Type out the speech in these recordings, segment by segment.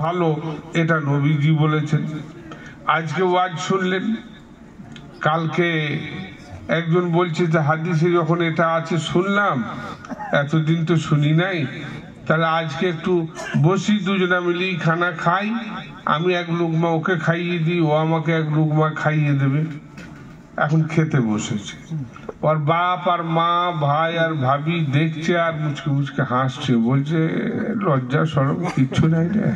ভালো, এটা নবীজি বলেছেন। আজকে ওয়াজ শুনলেন, কালকে একজন বলছে যে হাদিসে যখন এটা আছে শুনলাম, এতদিন তো শুনি নাই, তাহলে আজকে একটু বসি, দুজনা মিলেই খানা খাই, আমি এক লুকমা ওকে খাইয়ে দিই, ও আমাকে এক লুকমা খাইয়ে দেবে। এখন খেতে বসেছে, ওর বাপ আর মা, ভাই আর ভাবি দেখছে আর মুচকে মুচকে হাসছে, বলছে লজ্জা শরম কিচ্ছু নাই রে,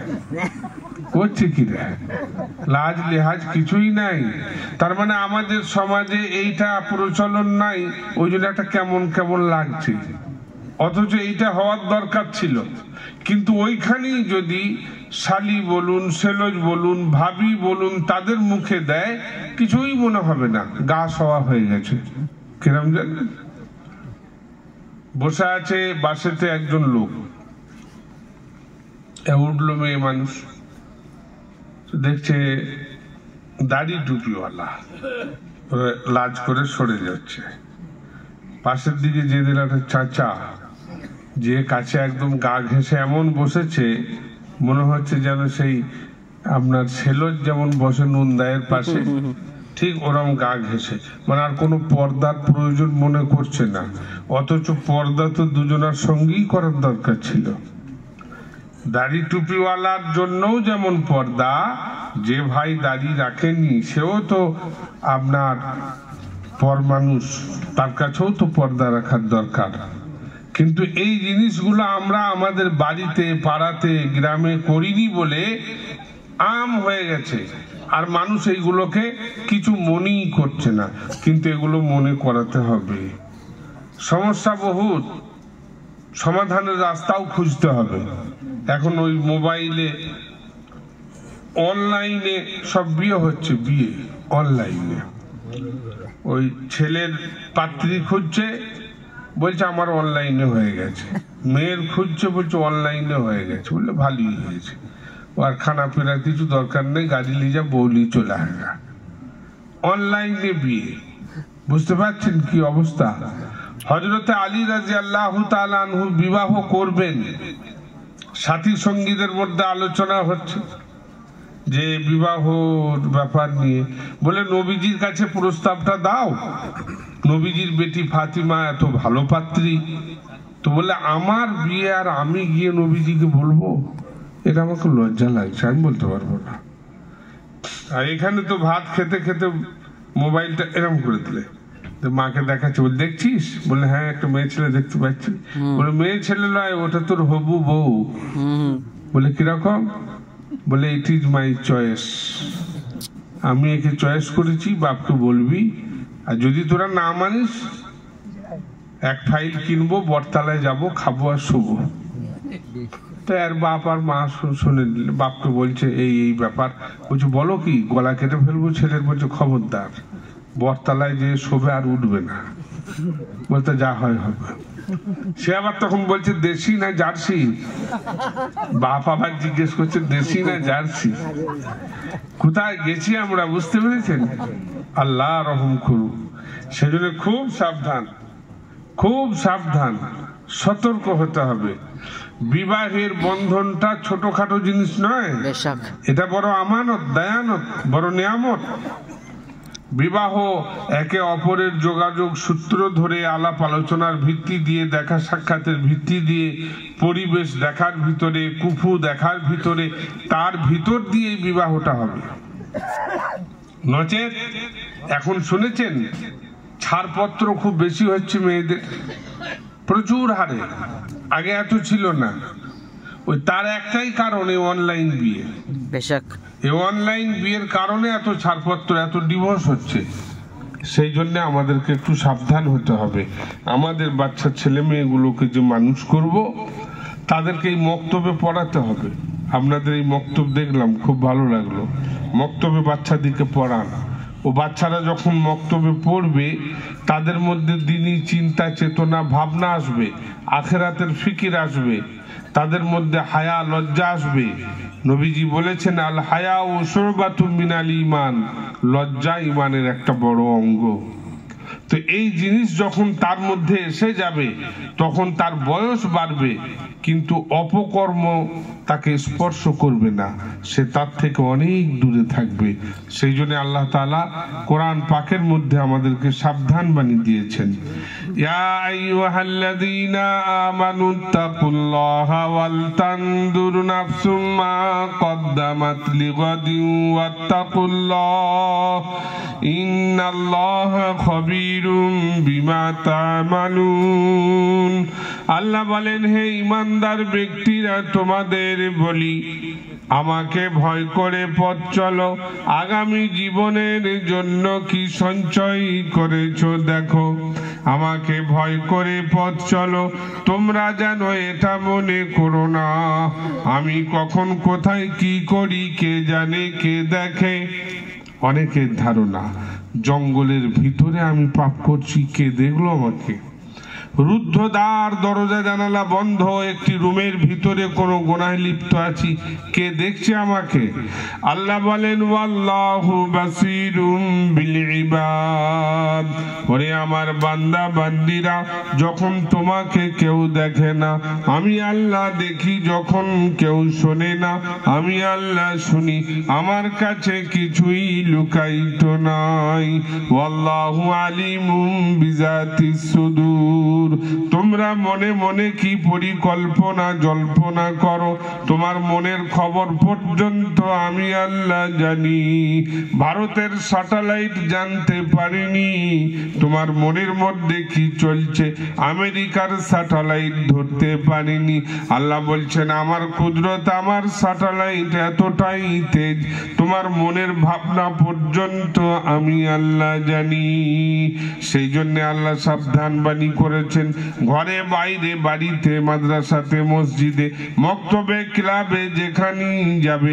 করছে কি রে, লাজ লেহাজ কিছুই নাই। তার মানে আমাদের সমাজে এইটা প্রচলন নাই, ওই জন্য একটা কেমন কেমন লাগছে, অথচ এইটা হওয়ার দরকার ছিল। কিন্তু ওইখানেই যদি শালি বলুন, সেলজ বলুন, ভাবি বলুন, তাদের মুখে দেয়, কিছুই মনে হবে না, গা সওয়া হয়ে গেছে। কিরম জানেন, বসে আছে বাসেতে একজন লোক, উঠলো মেয়ে মানুষ, দেখছে দাড়ি টুপিওয়ালা লাজ করে সরে যাচ্ছে, পাশের দিকে যে দিল একটা চাচা, যে কাছে একদম গা ঘেঁষে এমন বসেছে, মনে হচ্ছে যেন সেই আপনার সেলজ যেমন বসে নুন দায়ের পাশে, ঠিক ওরম গা ঘেঁষে, মানে আর কোনো পর্দার প্রয়োজন মনে করছে না। অথচ পর্দা তো দুজনার সঙ্গেই করার দরকার ছিল। দাড়ি টুপিওয়ালার জন্যও যেমন পর্দা, যে ভাই দাড়ি রাখেনি সেও তো আপনার পর মানুষ, তার কাছেও তো পর্দা রাখার দরকার। কিন্তু এই জিনিসগুলো আমরা আমাদের বাড়িতে, পাড়াতে, গ্রামে করিনি বলে আম হয়ে গেছে, আর মানুষ এইগুলোকে কিছু মনেই করছে না। কিন্তু এগুলো মনে করাতে হবে। সমস্যা বহুত, সমাধানের রাস্তাও খুঁজতে হবে। এখন ওই মোবাইলে অনলাইনে সব বিয়ে হচ্ছে, বিয়ে অনলাইনে, ওই ছেলের পাত্রী খুঁজছে, বলছে আমার অনলাইনে হয়ে গেছে, মেয়ের খুঁজছে, বলছে অনলাইনে হয়ে গেছে, বললে ভালোই হয়েছে, আর খানা পিনা কিছু দরকার নেই, গাড়ি নিয়ে যা, বউলি চলে আসা, অনলাইনে বিয়ে। বুঝতে পারছেন কি অবস্থা? হযরতে আলী রাদিয়াল্লাহু তাআলা আনহু বিবাহ করবেন, সাথী সঙ্গীদের মধ্যে আলোচনা হচ্ছে যে বিবাহর ব্যাপার নিয়ে, বলে নবীজির কাছে প্রস্তাবটা দাও, নবীজির বেটি ফাতিমা এত ভালো পাত্রী। তো বলে আমার বিয়ে আর আমি গিয়ে নবীজিকে বলবো, এটা আমাকে লজ্জা লাগছে, আমি বলতে পারবো না। আর এখানে তো ভাত খেতে খেতে মোবাইলটা এরম করে দিলে, মাকে দেখাচ্ছে, বলে দেখছিস? বলে হ্যাঁ, একটা মেয়ে ছেলে দেখতে পাচ্ছি। বলে মেয়ে ছেলে নয়, ওটা তোর হবু বউ। বলে কিরকম? বলে ইট ইজ মাই চয়েস, আমি একে চয়েস করেছি, বাপকে বলবি, আর যদি তোরা না মানিস, এক ফাইল কিনবো, বটতলায় যাবো, খাবো আর শুবো। তো আর বাপ আর মা শুনে নিলে, বাপকে বলছে এই এই ব্যাপার। বলছে বলো কি? গলা কেটে ফেলবো ছেলের। বলছে খবরদার, বটতলায় যে শোবে আর উঠবে না। বলতে যা হয় হবে। সে আবার তখন বলছে দেশি না জার্সি? বাপ আবার জিজ্ঞেস করছে দেশি না জার্সি? কোথায় গেছি আমরা, বুঝতে পেরেছেন? আল্লাহ রহম করুন। সেজন্য খুব সাবধান, খুব সাবধান, সতর্ক হতে হবে। বিবাহের বন্ধনটা ছোটখাটো জিনিস নয়, এটা বড় আমানত, দায়ানত, বড় নিয়ামত। বিবাহ একে অপরের যোগাযোগ সূত্র ধরে, আলাপ আলোচনার ভিত্তি দিয়ে, দেখা সাক্ষাতের ভিত্তি দিয়ে, পরিবেশ দেখার ভিতরে, কুফু দেখার ভিতরে, তার ভিতর দিয়ে বিবাহটা হবে। নচেত এখন শুনেছেন ছাড়পত্র খুব বেশি হচ্ছে মেয়েদের, প্রচুর হারে, আগে এত ছিল না। ওই তার একটাই কারণ, এই অনলাইন বিয়ে। এই অনলাইন বিয়ের কারণে এত ছাড়পত্র, এত ডিভোর্স হচ্ছে। সেই জন্য আমাদেরকে একটু সাবধান হতে হবে। আমাদের বাচ্চা ছেলে মেয়েগুলোকে যে মানুষ করব, তাদেরকে এই মক্তবে পড়াতে হবে। আপনাদের এই মক্তব দেখলাম, খুব ভালো লাগলো। মক্তবে বাচ্চাদেরকে পড়ান, ও বাচ্চারা যখন মক্তবে পড়বে, তাদের মধ্যে দ্বীনি চিন্তা, চেতনা, ভাবনা আসবে, আখিরাতের ফিকির আসবে, তাদের মধ্যে হায়া, লজ্জা আসবে। নবীজি বলেছেন আল হায়া ও শুরবাতুম মিনাল ঈমান, লজ্জা ঈমানের একটা বড় অঙ্গ। তো এই জিনিস যখন তার মধ্যে এসে যাবে, তখন তার বয়স বাড়বে, কিন্তু অপকর্ম তাকে স্পর্শ করবে না, সে তার থেকে অনেক দূরে থাকবে। সেই জন্য আল্লাহ তাআলা কোরআন পাকের মধ্যে আমাদেরকে সাবধান বাণী দিয়েছেন, ইয়া আইয়ুহাল্লাযীনা আমানুত্তাকুল্লাহা ওয়াল তানজুর নাফসুম মা কদ্দামাত লিগাদিন ওয়াত্তাকুল্লাহ ইন্নাল্লাহা খাবীরুম বিমা তা'মালুন। আল্লাহ বলেন, হে ঈমানদার ব্যক্তিরা, তোমাদের বলি, আমাকে ভয় করে পথ চলো, আগামী জীবনের জন্য কি সঞ্চয় করেছো দেখো। আমাকে ভয় করে পথ চলো, তোমরা যেন এটা মনে করো না আমি কখন কোথায় কি করি কে জানে কে দেখে। অনেকের ধারণা জঙ্গলের ভিতরে আমি পাপ করছি, কে দেখলো আমাকে? রুদ্ধদ্বার, দরজা জানালা বন্ধ, একটি রুমের ভিতরে কোনো গুনাহে লিপ্ত আছি, কে দেখছে আমাকে? আল্লাহ বলেন, ওয়াল্লাহু বাসীরুম বিল ইবাদ। ওরে আমার বান্দা বান্দিরা, যখন তোমাকে কেউ দেখে না, আমি আল্লাহ দেখি। যখন কেউ শোনে না, আমি আল্লাহ শুনি। আমার কাছে কিছুই লুকায়িত নাই। ওয়াল্লাহু আলিমুম বিজাতিস সুদূর। তোমরা মনে মনে কি পরিকল্পনা জল্পনা করো, তোমার মনের খবর পর্যন্ত আমি আল্লাহ জানি। ভারতের স্যাটেলাইট জানতে পারিনি তোমার মনের মধ্যে কি চলছে, আমেরিকার স্যাটেলাইট ধরতে পারিনি। আল্লাহ বলছেন, আমার কুদরত, আমার স্যাটেলাইট এতটাই তেজ, তোমার মনের ভাবনা পর্যন্ত আমি আল্লাহ জানি। সেই জন্য আল্লাহ সাবধান বাণী করেছেন, ঘরে বাইরে, বাড়িতে, মাদ্রাসাতে, মসজিদে, মক্তবে, ক্লাবে, যেখানেই যাবে,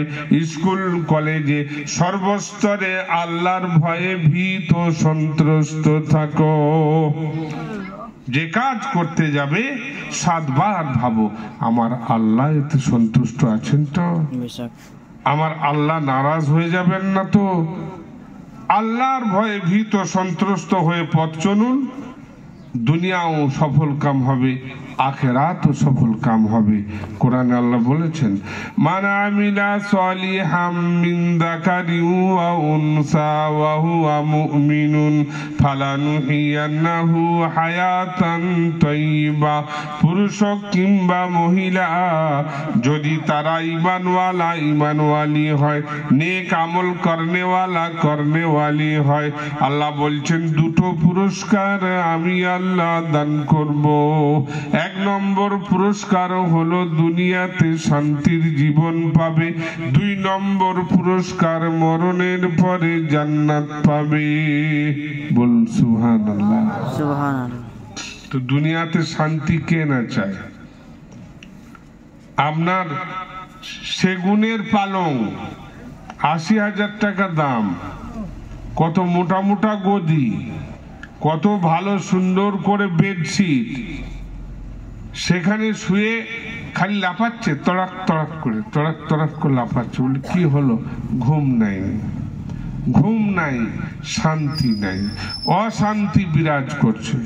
স্কুল কলেজে, সর্বস্তরে আল্লাহর ভয়ে ভীত সন্ত্রস্ত থাকো। যে কাজ করতে যাবে 7 বার ভাবো, আমার আল্লাহ এতে সন্তুষ্ট আছেন তো? আমার আল্লাহ নারাজ হয়ে যাবেন না তো? আল্লাহর ভয়ে ভীত সন্ত্রস্ত হয়ে পথ চলুন, দুনিয়াও সফল কাম হবে, আখিরাতও সফল কাম হবে। কোরআনে আল্লাহ বলেছেন, মান আমিলা সালিহাম মিন যাকারিন ওয়া উনসা ওয়া হুয়া মুমিনুন ফালানুহিয়ান্নাহু হায়াতান তাইয়্যিবা। পুরুষ কিংবা মহিলা যদি তারা ঈমানওয়ালি হয়, নেক আমল করনেওয়ালি হয়, আল্লাহ বলছেন দুটো পুরস্কার আমি আল্লাহ দান করব। 1 নম্বর পুরস্কার হলো দুনিয়াতে শান্তির জীবন পাবে, 2 নম্বর পুরস্কার মরণের পরে জান্নাত পাবে। বল সুবহানাল্লাহ। সুবহানাল্লাহ। তো দুনিয়াতে শান্তি কে না চায়? আপনার সেগুনের পালং 80,000 টাকা দাম, কত মোটা মোটা গদি, কত ভালো সুন্দর করে বেডশিট, সেখানে শুয়ে খালি লাফাচ্ছে, তড়াক তড়াক করে লাফাচ্ছে। বলে কি হলো? ঘুম নাই, শান্তি নাই, অশান্তি বিরাজ করছে।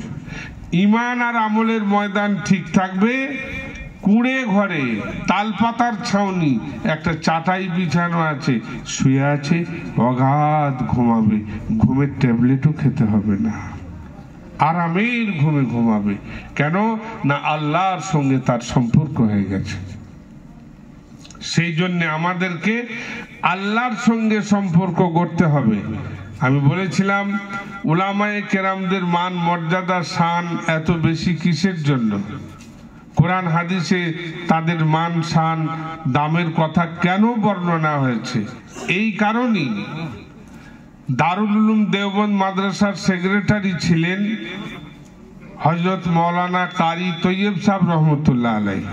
ঈমান আর আমলের ময়দান ঠিক থাকবে, কুঁড়ে ঘরে তালপাতার ছাউনি, একটা চাটাই বিছানো আছে, শুয়ে আছে, অগাধ ঘুমাবে, ঘুমের ট্যাবলেটও খেতে হবে না, আরামের ঘুমে ঘুমাবে। কেন না? আল্লাহর সঙ্গে তার সম্পর্ক হয়ে গেছে। সেই জন্য আমাদেরকে আল্লাহর সঙ্গে সম্পর্ক করতে হবে। আমি বলেছিলাম, উলামায়ে কেরামদের মান মর্যাদা শান এত বেশি কিসের জন্য? কোরআন হাদিসে তাদের মান শান দামের কথা কেন বর্ণনা হয়েছে? এই কারণেই। দারুল উলুম দেওবন্দ মাদ্রাসার সেক্রেটারি ছিলেন হযরত মাওলানা কারি তৈয়ব সাহেব রহমতুল্লাহ আলাইহি।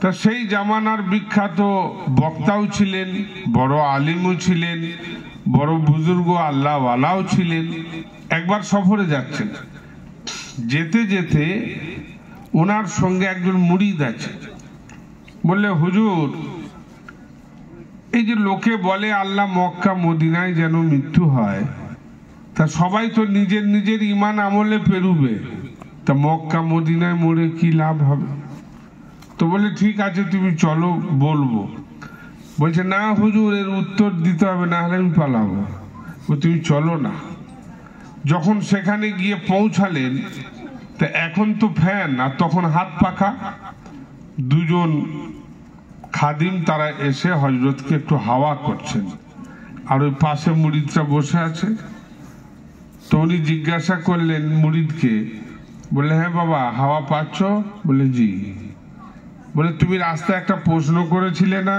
তা সেই জামানার বিখ্যাত বক্তাও ছিলেন, বড় আলিমও ছিলেন, বড় বুজুর্গ আল্লাহওয়ালাও ছিলেন। একবার সফরে যাচ্ছেন, যেতে যেতে ওনার সঙ্গে একজন মুরিদ আছে। বললে, হুজুর, এই যে লোকে বলে আল্লাহ মক্কা মদিনায় যেন মৃত্যু হয়, তা সবাই তো নিজের নিজের ঈমান আমলে পেরুবে, তা মক্কা মদিনায় মরে কি লাভ হবে? তো বলে ঠিক আছে তুমি চলো বলবো। বলছে না হুজুর, এর উত্তর দিতে হবে, না হলে আমি পালাবো। তুমি চলো না। যখন সেখানে গিয়ে পৌঁছালেন, তা এখন তো ফ্যান আর তখন হাত পাখা। দুজন খাদিম তারা এসে হযরতকে একটু হাওয়া করছেন, আর ওই পাশে মুরিদরা বসে আছে। তো উনি জিজ্ঞাসা করলেন মুরিদকে, বলে হ্যাঁ বাবা হাওয়া পাচ্ছ? বলে জি। বলে তুমি রাস্তায় একটা প্রশ্ন করেছিলে না,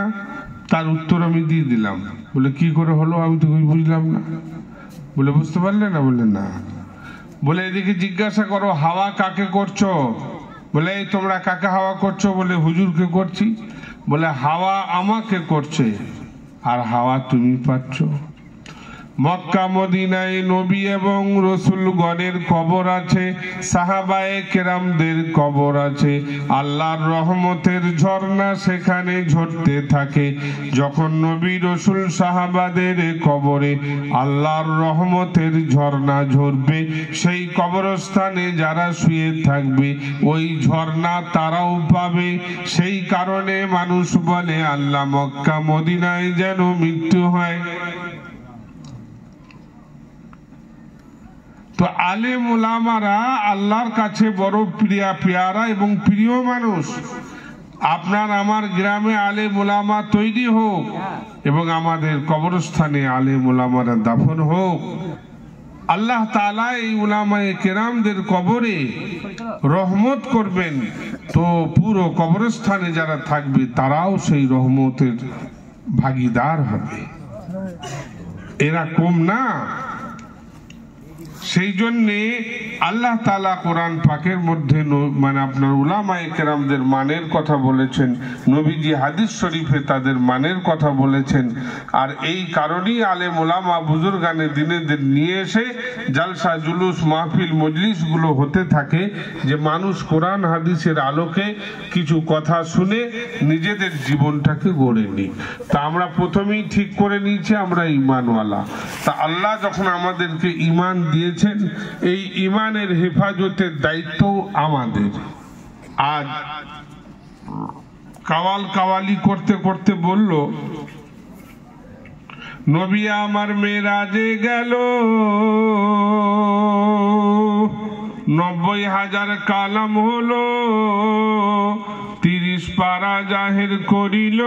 তার উত্তর আমি দিয়ে দিলাম। বলে কি করে হলো? আমি তো বুঝলাম না। বলে বুঝতে পারলে না? বলে না। বলে এদিকে জিজ্ঞাসা করো হাওয়া কাকে করছো? বলে এই তোমরা কাকে হাওয়া করছো? বলে হুজুরকে করছি। বলে হাওয়া আমাকে করছে, আর হাওয়া তুমি পাচ্ছ। মক্কা মদিনায় নবী এবং রসুলগণের কবর আছে, সাহাবায়ে কেরামদের কবর আছে। আল্লাহর রহমতের ঝর্ণা সেখানে ঝরতে থাকে। যখন নবী রসুল সাহাবাদের কবরে আল্লাহর রহমতের ঝর্ণা ঝরবে, সেই কবরস্থানে যারা শুয়ে থাকবে ওই ঝর্ণা তারাও পাবে। সেই কারণে মানুষ বলে আল্লাহ মক্কা মদিনায় যেন মৃত্যু হয়। তো আলেম ওলামারা আল্লাহর কাছে বড় পেয়ারা এবং প্রিয় মানুষ। আপনার আমার গ্রামে আলেম ওলামা তৈরি হোক এবং আমাদের কবরস্থানে আলেম ওলামারা দাফন হোক। আল্লাহ তাআলা এই উলামায়ে কেরামদের কবরে রহমত করবেন, তো পুরো কবরস্থানে যারা থাকবে তারাও সেই রহমতের ভাগীদার হবে। এরা কম না। সেই জন্যে আল্লাহ তাআলা কোরআন পাকের মধ্যে মানে আপনার উলামায়ে কেরামদের মানের কথা বলেছেন, নবীজি হাদিস শরীফে তাদের মানের কথা বলেছেন। আর এই কারণেই আলেম ওলামা বুজুর্গানে দিনেদের নিয়ে এসে জালসা জুলুস মাহফিল মজলিস গুলো হতে থাকে, যে মানুষ কোরআন হাদিসের আলোকে কিছু কথা শুনে নিজেদের জীবনটাকে গড়ে নিই। তা আমরা প্রথমেই ঠিক করে নিয়েছি আমরা ঈমানওয়ালা। তা আল্লাহ যখন আমাদেরকে ঈমান দিয়েছেন, এই ঈমানের হেফাজতের দায়িত্ব আমাদের। আজ কাওয়ালি করতে করতে বলল, নবী আমার মেরাজে গেল, 90,000 কালাম হলো, 30 পারা জাহের করিল,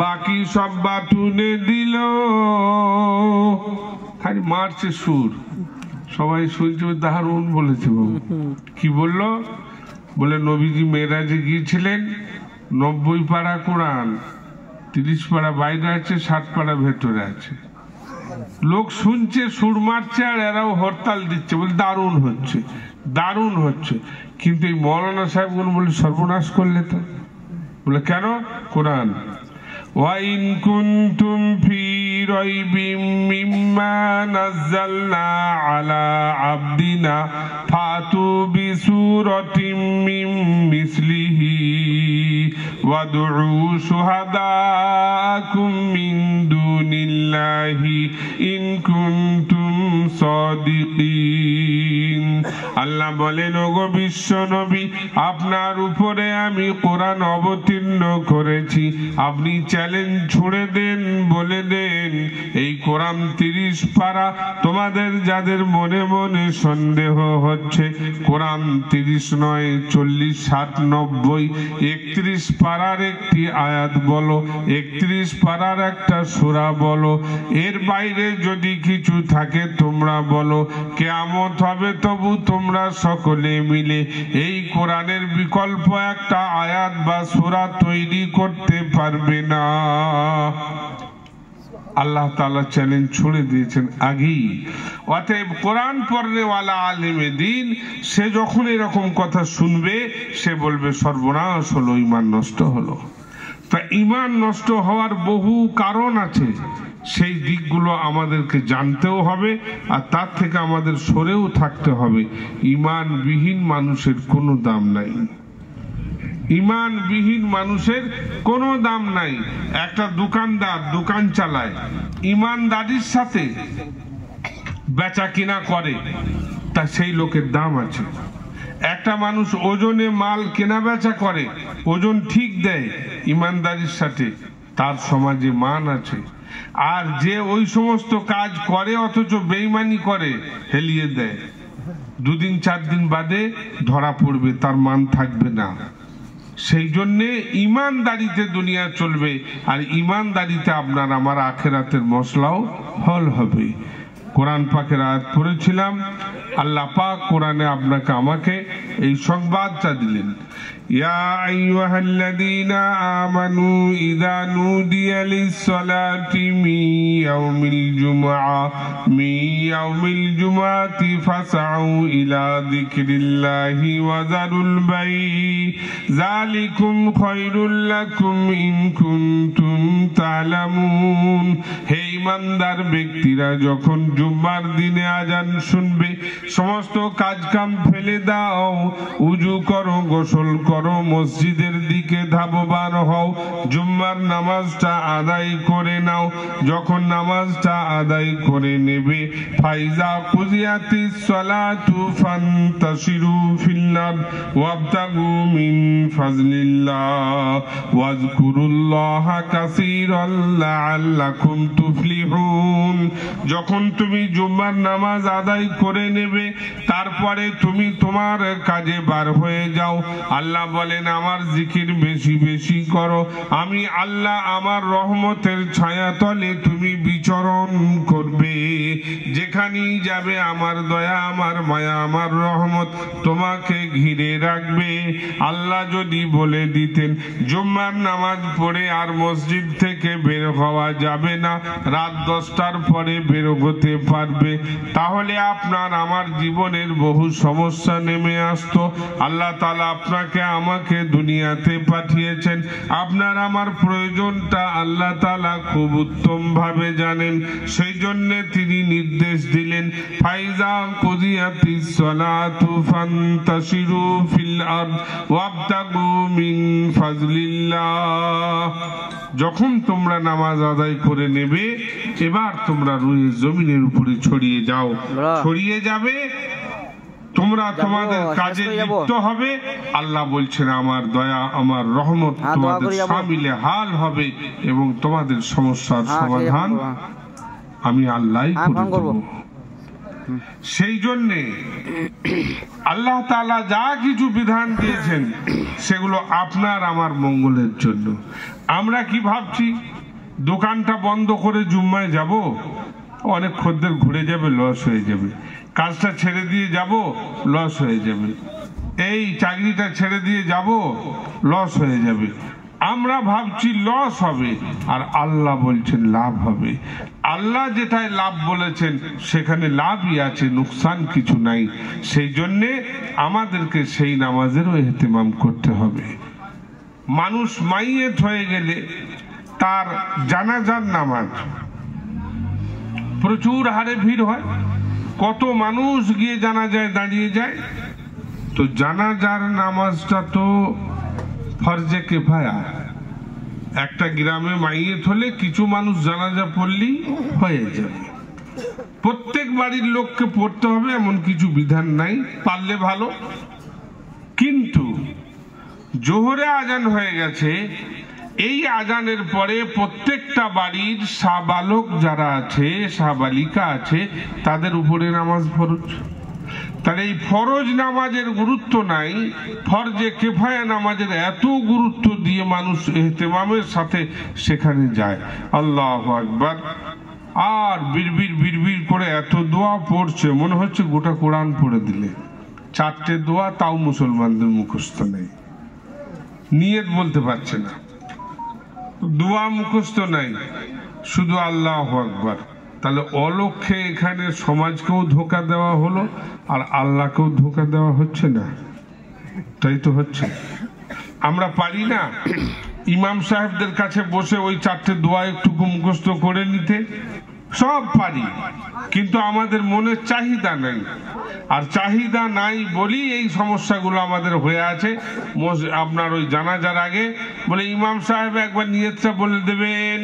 বাকি সব বাতুনে দিল। খালি মারছে সুর, সবাই শুনছে দারুণ বলেছে। বাবু কি বললো? বলে নবীজি মেরাজে গিয়েছিলেন, 90 পারা কোরআন, 30 পারা বাইরে আছে, 60 পারা ভেতরে আছে। লোক শুনছে, সুর মারছে, আর এরাও হরতাল দিচ্ছে, বলে দারুণ হচ্ছে দারুণ হচ্ছে। কিন্তু এই মৌলানা সাহেবগুলো বলে সর্বনাশ করলে তো। বলে কেন? কোরআন وَإِن كُنتُمْ فِي رَيْبٍ مِّمَّا نَزَّلْنَا عَلَى عَبْدِنَا فَأْتُوا بِسُورَةٍ مِّن مِّثْلِهِ وَادْعُوا شُهَدَاءَكُم مِّن دُونِ اللَّهِ إِن كُنتُمْ صَادِقِينَ। আল্লাহ বলেন, ওগো বিশ্ব নবী, আপনার উপরে আমি কোরআন অবতীর্ণ করেছি, আপনি চ্যালেঞ্জ ছুড়ে দেন, বলে দেন এই কোরআন 30 পারা। তোমাদের যাদের মনে মনে সন্দেহ হচ্ছে, কোরআন 30 নয়, 40, 60, 90, 31 পারার একটি আয়াত বলো, 31 পারার একটা সূরা বলো। এর বাইরে যদি কিছু থাকে তোমরা বলো। কিয়ামত হবে তবু তোমরা সকলে মিলে এই কোরআনের বিকল্প একটা আয়াত বা সূরা তৈরি করতে পারবে না। আল্লাহ তাআলা চ্যালেঞ্জ ছুড়ে দিয়েছেন আগেই। অতএব কোরআন পড়নেওয়ালা আলেমে দ্বীন সে যখন এরকম কথা শুনবে, সে বলবে সর্বনাশ হলো, ঈমান নষ্ট হলো। তা ঈমান নষ্ট হওয়ার বহু কারণ আছে, সেই দিকগুলো আমাদেরকে জানতেও হবে, আর তার থেকে আমাদের সরেও থাকতে হবে। ঈমানবিহীন মানুষের কোনো দাম নাই, ঈমানবিহীন মানুষের কোনো দাম নাই। একটা দোকানদার দোকান চালায়, ঈমানদারির সাথে বেচা কিনা করে, তা সেই লোকের দাম আছে। একটা মানুষ ওজনে মাল কেনা বেচা করে, ওজন ঠিক দেয় ইমানদারির সাথে, তার সমাজে মান আছে। আর যে ওই সমস্ত কাজ করে অথচ বেঈমানি করে, হেলিয়ে দেয়, 2 দিন 4 দিন বাদে ধরা পড়বে, তার মান থাকবে না। সেই জন্যে ইমানদারিতে দুনিয়া চলবে, আর ইমানদারিতে আপনার আমার আখেরাতের মসলাও হল হবে। কোরআন পাকের আয়াত পড়েছিলাম, আল্লাহ পাক কোরআনে আপনাকে আমাকে এই সংবাদটা দিলেন, ইয়া আইয়ুহাল্লাযীনা আমানু ইযা নুদিয়া লিস-সালাতি মিন ইয়াউমিল জুমআতি ফাসআউ ইলা যিকরিল্লাহি ওয়া যারুল বাই যালিকুম খায়রুল লাকুম ইন কুনতুম তা'লামুন। হে ঈমানদার ব্যক্তিরা, যখন জুম্মার দিনে আজান শুনবে, সমস্ত কাজ কাম ফেলে দাও, উজু করো, গোসল করো, মসজিদের দিকে ধাবমান হও, জুম্মার নামাজটা আদায় করে নাও। যখন নামাজটা আদায় করে নেবে, ফাইজা কুজিয়াতিস সালাতু ফান্তাশিরু ফিল আরদ ওয়াবতাগু মিন ফাজলিল্লাহ ওয়াজকুরুল্লাহা কাসীরান লাআল্লাকুম তুফলিহুন। যখন তুমি জুম্মার নামাজ আদায় করে নেবে, তারপরে তুমি তোমার কাজে বার হয়ে যাও। আল্লাহ বলেন, আমার জিকির বেশি বেশি করো, আমি আল্লাহ আমার রহমতের ছায়াতলে তুমি বিচরণ করবে। যেখানেই যাবে আমার দয়া, আমার মায়া, আমার রহমত তোমাকে ঘিরে রাখবে। আল্লাহ যদি বলে দিতেন জুম্মার নামাজ পড়ে আর মসজিদ থেকে বের হওয়া যাবে না, রাত 10টার পরে বের হতে পারবে, তাহলে আপনার আমার জীবনের বহু সমস্যা নেমে আসতো। আল্লাহ তাআলা আপনাকে আমাকে দুনিয়াতে পাঠিয়েছেন, আপনার আমার প্রয়োজনটা আল্লাহ তাআলা খুব উত্তম ভাবে জানেন। সেই জন্য তিনি নির্দেশ দিলেন, ফাইজা কুদিয়াতিস সালাতু ফান্তাশিরু ফিল আরদ ওয়াবতাগু মিন ফাজলিল্লাহ। যখন তোমরা নামাজ আদায় করে নেবে, এবার তোমরা রুয়ে জমিনের উপরে ছড়িয়ে যাও, ছড়িয়ে যাবে, তোমরা তোমাদের কাজে লিপ্ত হবে। আল্লাহ বলছেন, আমার দয়া, আমার রহমত তোমাদের শামিলে হাল হবে এবং তোমাদের সমস্যার সমাধান আমি আল্লাহই করে দেব। সেই জন্যে আল্লাহ তাআলা যা কিছু বিধান দিয়েছেন সেগুলো আপনার আমার মঙ্গলের জন্য। আমরা কি ভাবছি, দোকানটা বন্ধ করে জুম্মায় যাব, অনেক খদ্দের ঘুরে যাবে, লস হয়ে যাবে, কাজটা ছেড়ে দিয়ে যাব, লস হয়ে যাবে, এই চাকরিটা ছেড়ে দিয়ে যাব, লস হয়ে যাবে। আমরা ভাবছি লস হবে, আর আল্লাহ বলছেন লাভ হবে। আল্লাহ যেটাই লাভ বলেছেন সেখানে লাভই আছে, নুকসান কিছু নাই। সেই জন্যে আমাদেরকে সেই নামাজেরও ইহতিমাম করতে হবে। মানুষ মাইয়েত হয়ে গেলে তার জানাজার নামাজ প্রচুর হারে ভিড় হয়, কত মানুষ গিয়ে জানাজায় দাঁড়িয়ে যায়। তো জানাজার নামাজটা তো ফরজে কিফায়া, একটা গ্রামে মাইয়েত হলে কিছু মানুষ জানাজা পড়লেই হয়ে যাবে। প্রত্যেক বাড়ির লোককে পড়তে হবে এমন কিছু বিধান নাই, পারলে ভালো। কিন্তু জোহরে আজান হয়ে গেছে, এই আজানের পরে প্রত্যেকটা বাড়ির শাহবালক যারা আছে, শাহবালিকা আছে, তাদের উপরে নামাজ ফরজ। তাহলে এই ফরজ নামাজের গুরুত্ব নাই, ফরজে কিফায়া নামাজের এত গুরুত্ব দিয়ে মানুষ ইহতিমামের সাথে সেখানে যায়। আল্লাহু আকবার। আর বিড়বিড় বিড়বিড় করে এত দোয়া পড়ছে, মনে হচ্ছে গোটা কোরআন পড়ে দিলে। 4টে দোয়া, তাও মুসলমানদের মুখস্থ নেই, নিয়ত বলতে পারছে না, দোয়া মুখস্থ নাই, শুধু আল্লাহু আকবার। তাহলে অলক্ষ্যে এখানে সমাজকেও ধোঁকা দেওয়া হলো, আর আল্লাহকেও ধোঁকা দেওয়া হচ্ছে না? তাই তো হচ্ছে। আমরা পারি না ইমাম সাহেবদের কাছে বসে ওই 4টে দোয়া একটু মুখস্থ করে নিতে? সব পারি, কিন্তু আমাদের মনের চাহিদা নাই। আর চাহিদা নাই বলি এই সমস্যাগুলো আমাদের হয়ে আছে। আপনার ওই জানাজার আগে বলে, ইমাম সাহেব একবার নিয়তটা বলে দেবেন।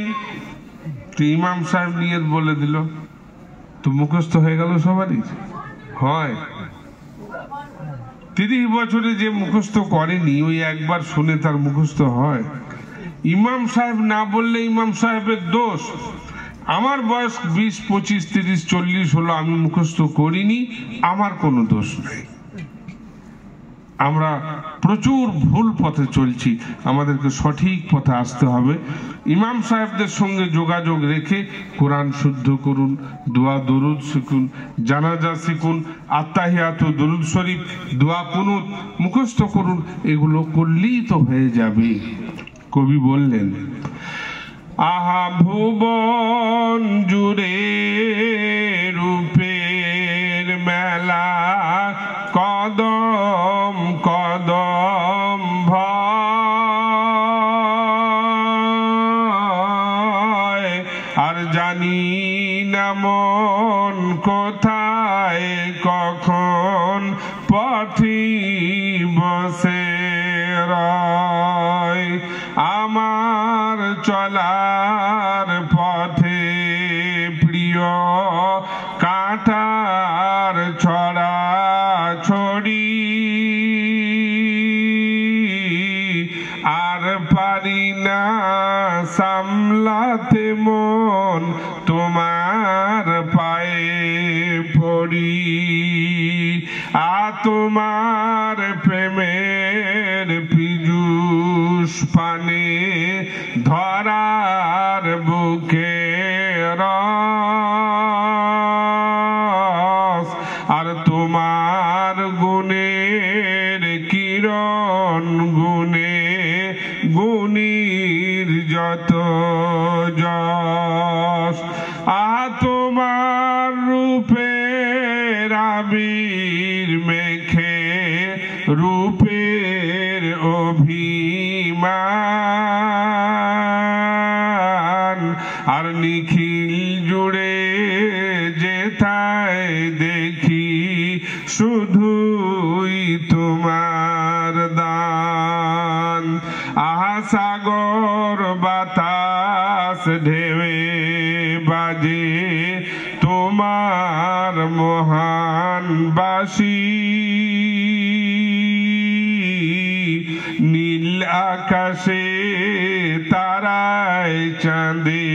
তো ইমাম সাহেব নিয়ত বলে দিল, তো মুখস্থ হয়ে গেল সবারই? হয় 30 বছরে যে মুখস্থ করেনি ওই একবার শুনে তার মুখস্থ হয়? ইমাম সাহেব না বললে ইমাম সাহেবের দোষ। আমার বয়স 20, 25, 30, 40 হলো, আমি মুখস্থ করিনি, আমার কোনো দোষ নাই। আমরা প্রচুর ভুল পথে চলছি, আমাদেরকে সঠিক পথে আসতে হবে। ইমাম সাহেবদের সঙ্গে যোগাযোগ রেখে কোরআন শুদ্ধ করুন, দোয়া দরুদ শিখুন, জানাজা শিখুন, আত্তাহিয়াত ও দরুদ শরীফ, দোয়া কুনুত মুখস্থ করুন। এগুলো করলেই তো হয়ে যাবে। কবি বললেন, আহা ভুবন জুড়ে রূপের মেলা, কদম কদম ভয়, আর জানি না মন কোথায় কখন পথি বসে রয়। আমার চলার পথে প্রিয় কাঁটার ছড়া ছড়ি, আর পারি না সামলাতে মন তোমার পায়ে পড়ি। তোমার প্রেমের পীযূষ পানে ধরার বুকে রস, আর তোমার গুণের কিরণ গুণে গুণীর যত যশ। তোমার রূপের আবির মেখে রূপের অভিমান, আর নিখিল জুড়ে যেথায় দেখি শুধুই তোমার দান। আহা সাগর বাতাস ঢেউয়ে বাজে তোমার মহান বাসি, নীল আকাশে তারায় চাঁদে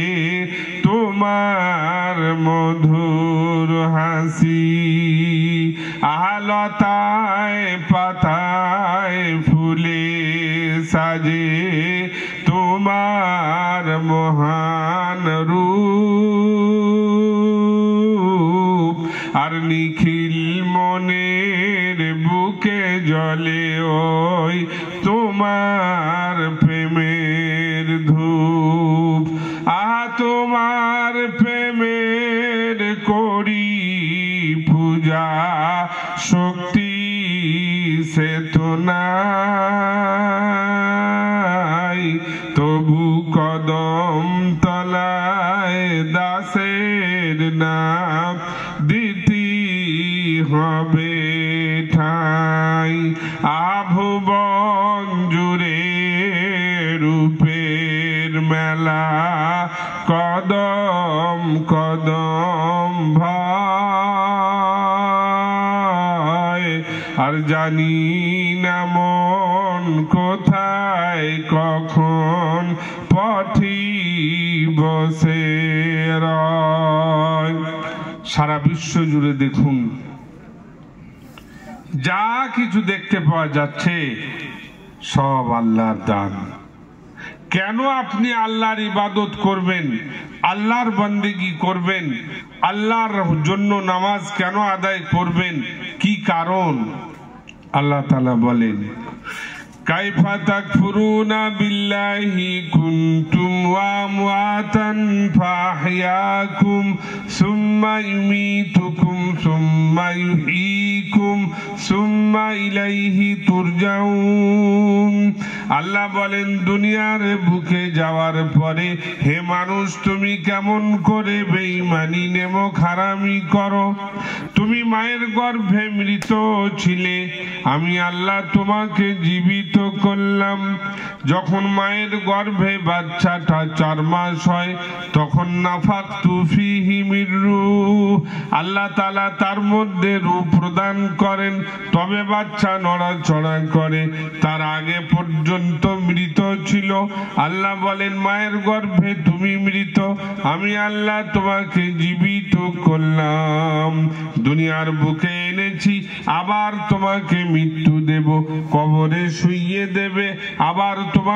তোমার মধুর হাসি। আলতায় পাতায় ফুলে সাজে তোমার মহান রূপ, আর নিখিল মনের বুকে জ্বলে ওই তোমার প্রেমের ধূপ। তোমার প্রেমের করি পূজা, শক্তি সে তো নাই, তবু কদম তলায় দাসের নাম দিতে হবে ঠাই। ভুবন জুড়ে রূপের মেলা, কদম কদম ভয়, আর জানি না মন কোথায় কখন পথি বসে রয়। সারা বিশ্ব জুড়ে দেখুন, যা কিছু দেখতে পাওয়া যাচ্ছে সব আল্লাহর দান। কেন আপনি আল্লাহর ইবাদত করবেন, আল্লাহর বন্দেগি করবেন, আল্লাহর জন্য নামাজ কেন আদায় করবেন, কি কারণ? আল্লাহ তাআলা বলেন, কাইফা তাকফুরুনা বিল্লাহি কুনতুম আমওয়াতান ফাহইয়াকুম সুম্মা ইউমীতুকুম সুম্মা ইউহয়ীকুম সুম্মা ইলাইহি তুরজাউন। আল্লাহ বলেন, দুনিয়ার বুকে যাওয়ার পরে হে মানুষ, তুমি কেমন করে বেঈমানি নেমক হারামি করো? তুমি মায়ের গর্ভে মৃত ছিলে, আমি আল্লাহ তোমাকে জীবিত করলাম। যখন মায়ের গর্ভে বাচ্চাটা 4 মাস হয় তখন নাফাখতু ফীহি মির রূহ, আল্লাহ তাআলা তার মধ্যে রূহ প্রদান করেন, তবে বাচ্চা নড়াচড়া করে। তার আগে পর্যন্ত মৃত ছিল। আল্লাহ বলেন, মায়ের গর্ভে তুমি মৃত, আমি আল্লাহ তোমাকে জীবিত করলাম, দুনিয়ার বুকে এনেছি, আবার তোমাকে মৃত্যু দেব, কবরে শুইয়ে দেবে, আবার তোমাকে